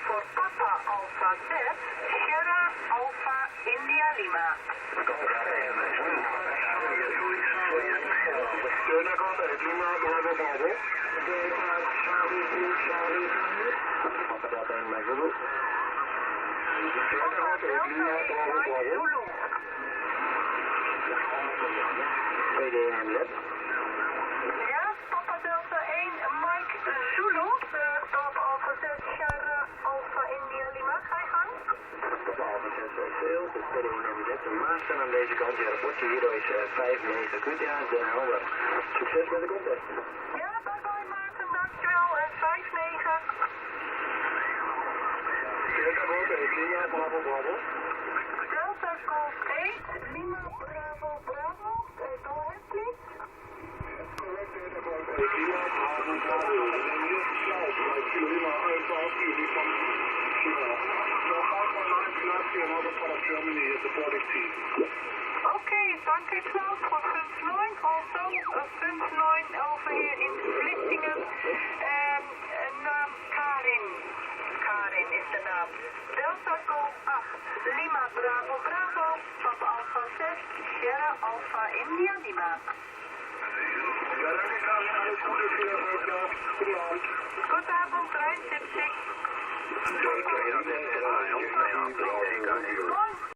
voor Papa Alpha 6, Sierra Alpha India Lima. Ja, Papa Delta 1, Mike Zulu, Papa Alpha 6, Sierra Alpha India Lima, ga je gang? Papa Alpha 6, veel, de steady nummer 6, de master aan deze kant, ja, rapportje hier is 5-9, goed, ja, de helder. Succes met de contest. Ja, bye bye Maarten, dankjewel, 5-9. Delta Golf 8, Lima, Bravo, Bravo. Delta Golf 8, Lima, Bravo, Bravo, go ahead please. Lima, Bravo, Bravo. Lima, Alpha, Lima, Germany is the boarding team. Okay, thank you 12 for Funds 9. Also, Funds 9 over here in Vlissingen. Naam Karin. Karin is de naam. Delta Golf 8, Lima Bravo Bravo, Papa Alpha 6, Sierra Alpha India Lima. Ja, dank je Karin, alles goede voor je. Goedenavond. Goedenavond, trein, Zipzig. Ja,